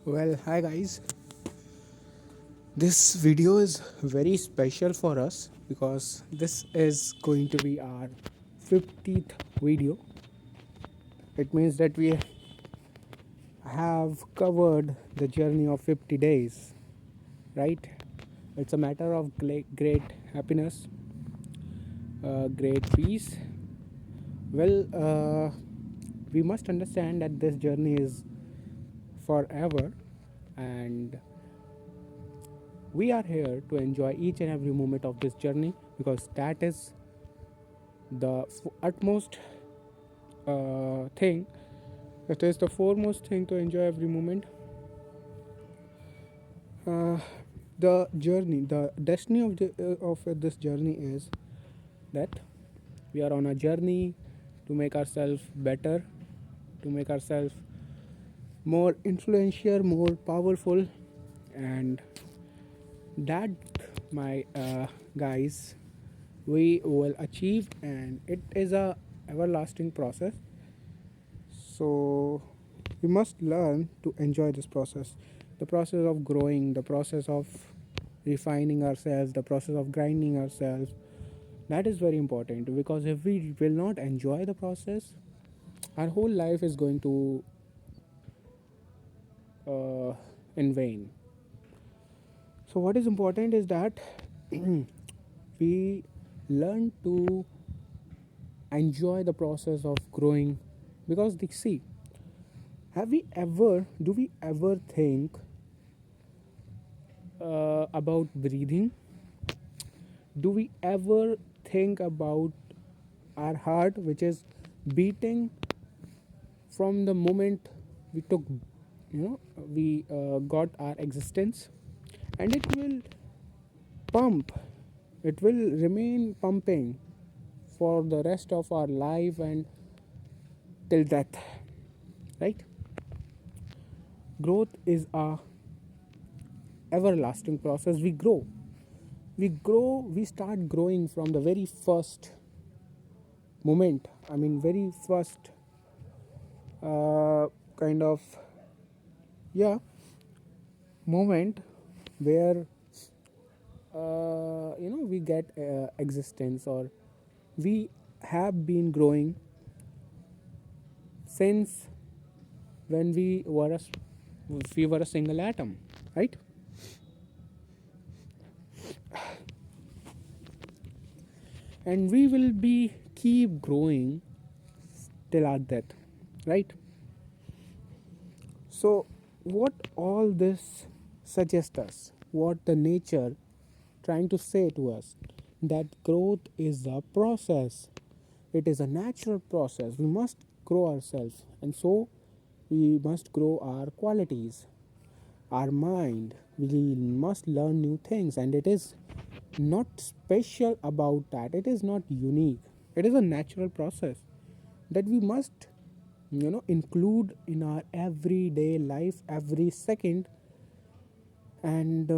Well, hi guys. This video is very special for us because this is going to be our 50th video. It means that we have covered the journey of 50 days, right? It's a matter of great happiness, great peace. Well, we must understand that this journey is forever and we are here to enjoy each and every moment of this journey because that is the utmost thing. It is the foremost thing to enjoy every moment. uh, the journey, the destiny of this journey is that we are on a journey to make ourselves better, to make ourselves more influential, more powerful, and that, my guys, we will achieve, and it is a everlasting process. So we must learn to enjoy this process, the process of growing, the process of refining ourselves, the process of grinding ourselves. That is very important because if we will not enjoy the process, our whole life is going to uh, in vain. So what is important is that we learn to enjoy the process of growing because see, do we ever think about breathing? Do we ever think about our heart, which is beating from the moment we took, we got our existence, and it will pump, it will remain pumping for the rest of our life and till death, right? Growth is a everlasting process. We start growing from the very first moment. I mean, very first kind of, yeah, moment where we get existence, or we have been growing since when we were a single atom, right? And we will be keep growing till our death, right? So what all this suggests us, what the nature trying to say to us, that growth is a process. It is a natural process. We must grow ourselves, and so we must grow our qualities, our mind. We must learn new things, and it is not special about that. It is not unique. It is a natural process that we must, include in our everyday life, every second, and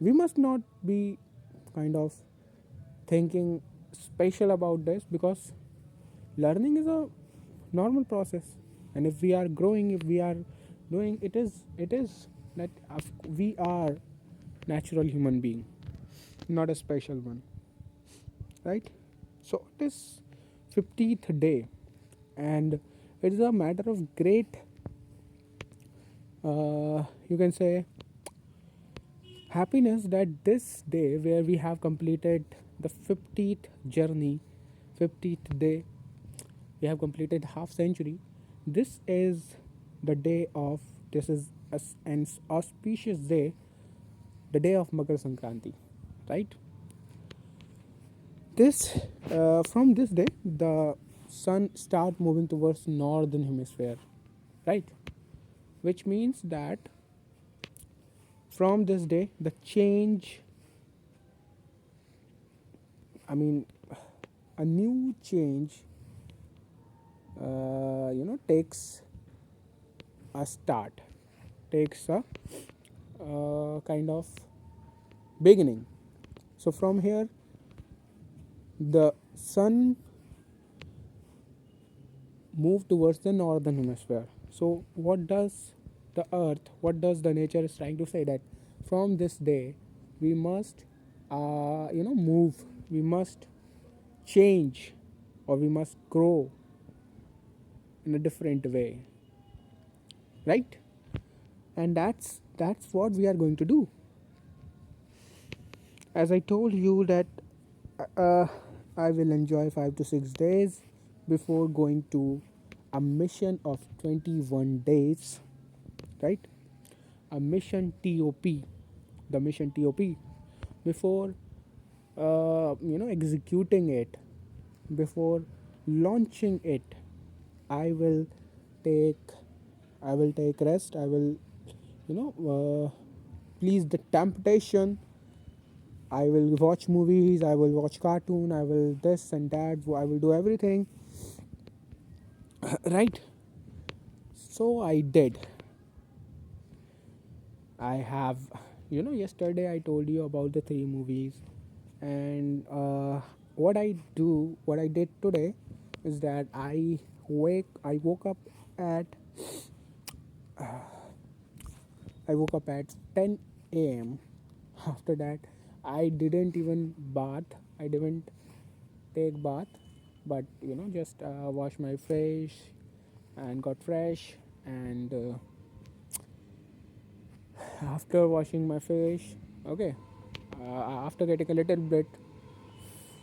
we must not be kind of thinking special about this because learning is a normal process, and if we are growing, if we are doing, it is that we are natural human being, not a special one, right? So it is 50th day, and it is a matter of great, you can say, happiness that this day where we have completed the 50th journey, 50th day, we have completed half century. This is the day of, this is an auspicious day, the day of Makar Sankranti, right? This From this day the sun start moving towards northern hemisphere, right? Which means that from this day the change, I mean, a new change, takes a start, takes a kind of beginning. So from here the sun move towards the northern hemisphere. So what does the earth, what does the nature is trying to say, that from this day we must move, we must change, or we must grow in a different way, right? And that's what we are going to do. As I told you that uh, I will enjoy 5 to 6 days before going to a mission of 21 days, right? A mission TOP, the mission TOP. Before executing it, before launching it, I will take I will take rest. I will you know please the temptation. I will watch movies, I will watch cartoon, I will this and that, I will do everything. Right? So I did. I have, yesterday I told you about the three movies, and what I did today is that I woke up at I woke up at 10 a.m. After that, I didn't even bath. I didn't take bath, but just wash my face and got fresh. And after washing my face, okay, after getting a little bit,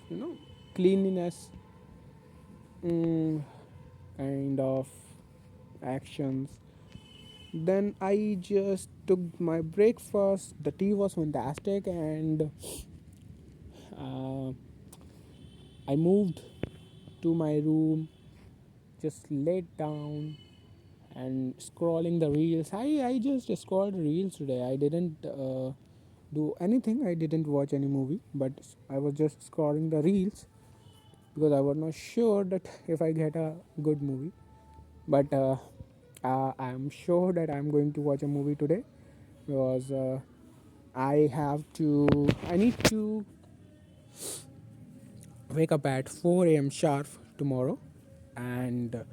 you know, cleanliness, mm, kind of actions, then I just took my breakfast. The tea was fantastic, and uh, I moved to my room, just laid down and scrolling the reels. I just scrolled reels today. I didn't do anything. I didn't watch any movie, but I was just scrolling the reels because I was not sure that if I get a good movie. But I'm sure that I'm going to watch a movie today because I need to wake up at 4 a.m. sharp tomorrow, and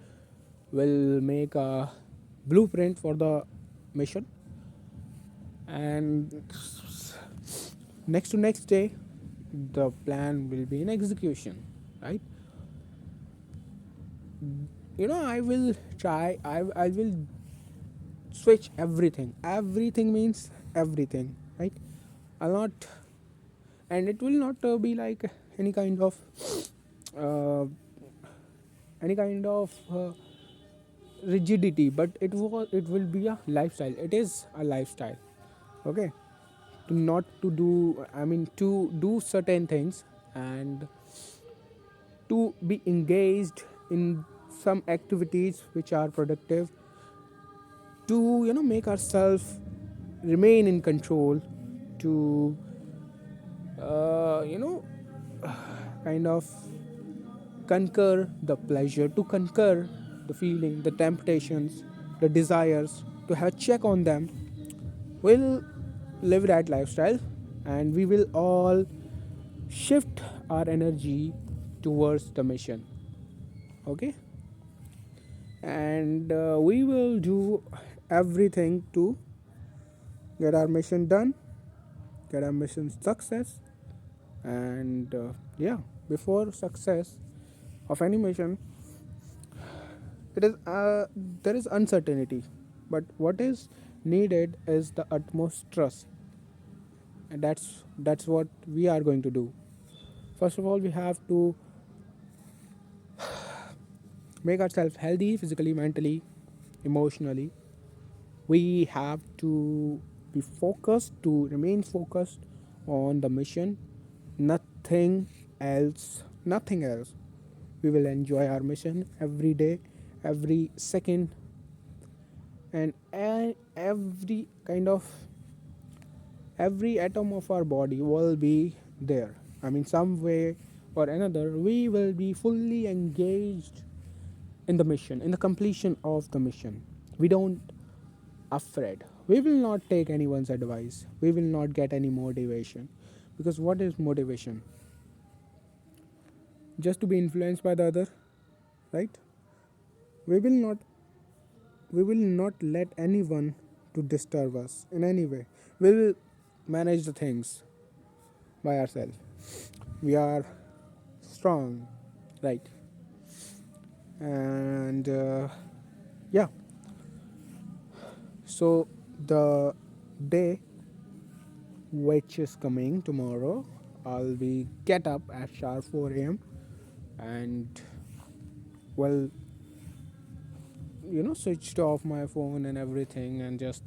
will make a blueprint for the mission. And next day, the plan will be in execution, right? I will try. I will switch everything. Everything means everything, right? I'll not, and it will not be like any kind of uh, any kind of rigidity, but it will be a lifestyle. It is a lifestyle, okay? To not to do, I mean, to do certain things, and to be engaged in some activities which are productive, to make ourselves remain in control, to uh, you know kind of conquer the pleasure, to conquer the feeling, the temptations, the desires, to have a check on them. We'll live that lifestyle, and we will all shift our energy towards the mission, okay? And we will do everything to get our mission done, get our mission success. And yeah, before success of any mission, it is there is uncertainty, but what is needed is the utmost trust, and that's what we are going to do. First of all, we have to make ourselves healthy physically, mentally, emotionally. We have to be focused, to remain focused on the mission, nothing else, nothing else. We will enjoy our mission every day, every second, and every kind of every atom of our body will be there. I mean, some way or another, we will be fully engaged in the mission, in the completion of the mission. We don't afraid. We will not take anyone's advice. We will not get any motivation, because what is motivation? Just to be influenced by the other, right? We will not. We will not let anyone. to disturb us in any way. We will manage the things by ourselves. We are strong, right? And yeah, so the day which is coming tomorrow, I'll be get up at sharp 4 a.m. and well, switched off my phone and everything, and just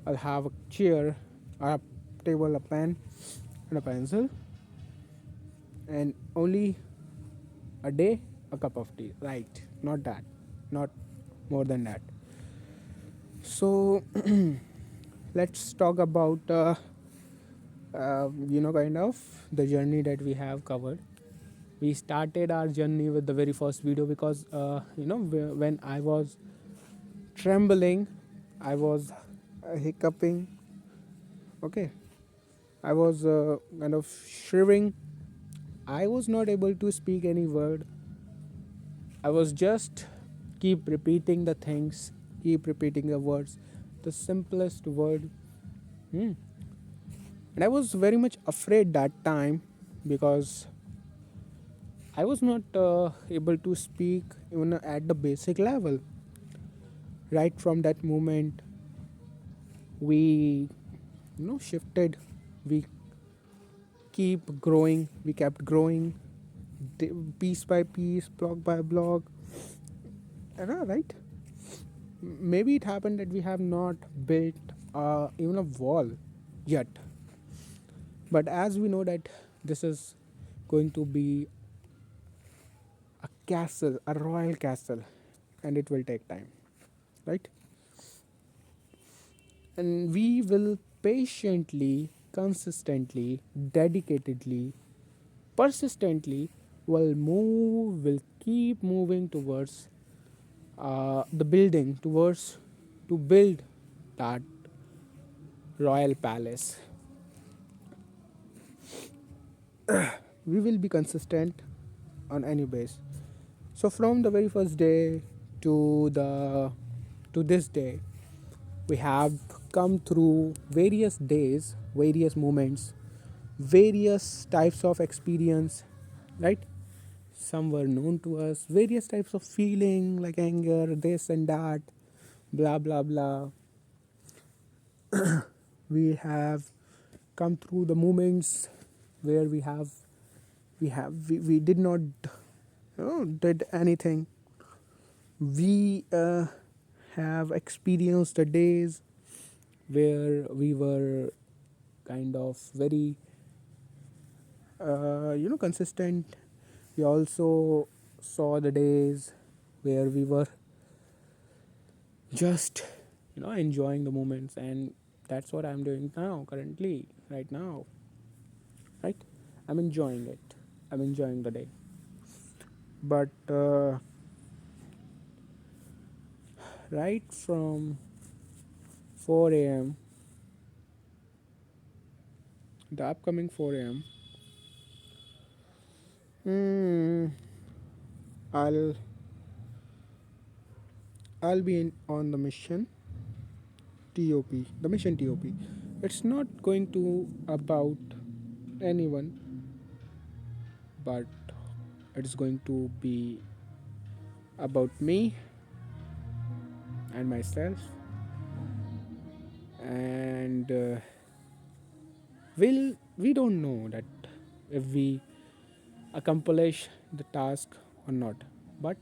I'll have a chair, a table, a pen, and a pencil, and only a day a cup of tea. Right? Not that, not more than that. So let's talk about kind of the journey that we have covered. We started our journey with the very first video because when I was trembling, I was hiccuping. Okay, I was kind of shivering. I was not able to speak any word. I was just keep repeating the things, keep repeating the words, the simplest word. Hmm. And I was very much afraid that time because I was not able to speak even at the basic level. Right from that moment, we shifted. We keep growing. We kept growing, piece by piece, block by block. Right? Maybe it happened that we have not built even a wall yet, but as we know that this is going to be a castle, a royal castle, and it will take time, right? And we will patiently, consistently, dedicatedly, persistently will keep moving towards the building, towards to build that royal palace. We will be consistent on any base. So from the very first day to the to this day, we have come through various days, various moments, various types of experience, right? Some were known to us, various types of feeling like anger, this and that, blah blah blah. We have come through the moments where we did not did anything. We have experienced the days where we were kind of very consistent. We also saw the days where we were just enjoying the moments, and that's what I'm doing now, currently, right now, right? I'm enjoying it. I'm enjoying the day. But right from 4 a.m., the upcoming 4 a.m., mm, I'll I'll be on the mission TOP, the mission TOP. It's not going to about anyone, but it's going to be about me and myself, and we don't know that if we accomplish the task or not, but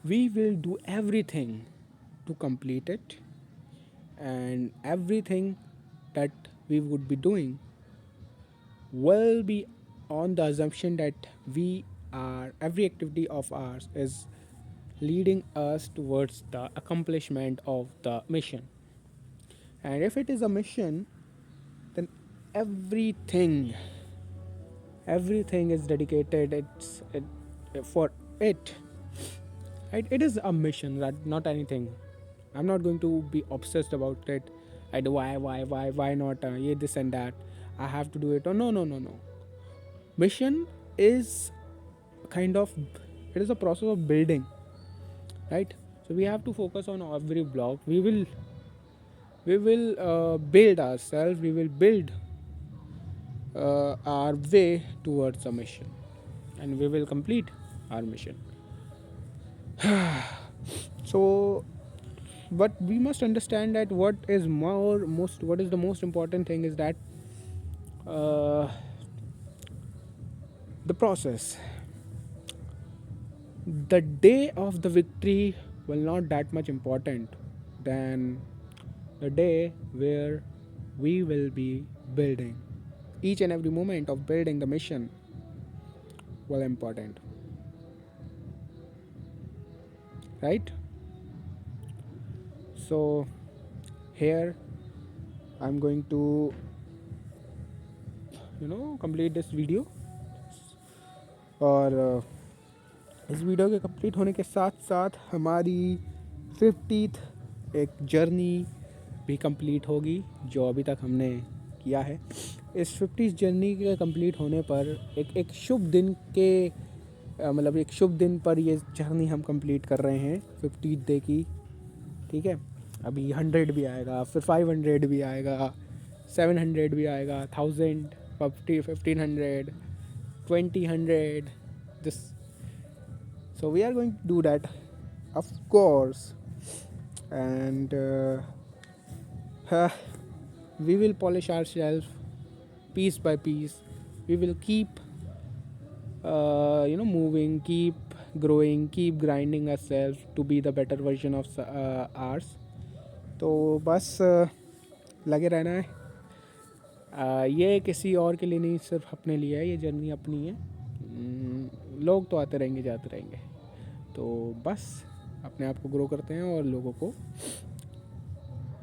we will do everything to complete it, and everything that we would be doing will be on the assumption that we are every activity of ours is leading us towards the accomplishment of the mission. And if it is a mission, then everything everything is dedicated for it, right? It is a mission, that not anything. I'm not going to be obsessed about it. I do why not yeah, this and that. I have to do it. Oh, no, no, no, no. Mission is kind of, it is a process of building, right? So we have to focus on every block. We will build ourselves. We will build our way towards a mission, and we will complete our mission. So, but we must understand that what is the most important thing is that uh, the process. The day of the victory will not that much important than the day where we will be building. Each and every moment of building the mission will important, right? So here I'm going to complete this video, और इस video के complete होने के साथ साथ हमारी 50th एक journey भी कंप्लीट होगी जो अभी तक हमने किया है। इस 50th जर्नी के कंप्लीट होने पर एक शुभ दिन के मतलब एक शुभ दिन पर ये जर्नी हम कंप्लीट कर रहे हैं 50th डे की। ठीक है, अभी 100 भी आएगा, फिर 500 भी आएगा, 700 भी आएगा, 1000, 1500, 2000, this. So we are going to do that, of course, and we will polish ourselves piece by piece. We will keep moving, keep growing, keep grinding ourselves to be the better version of ours. तो बस लगे रहना है। ये किसी और के लिए नहीं, सिर्फ अपने लिए है, ये जर्नी अपनी है। लोग तो आते रहेंगे जाते रहेंगे, तो बस अपने आप को ग्रो करते हैं और लोगों को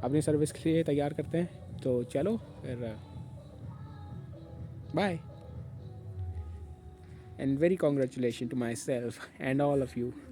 अपनी सर्विस के लिए तैयार करते हैं। तो चलो फिर, bye, and very congratulation to myself and all of you.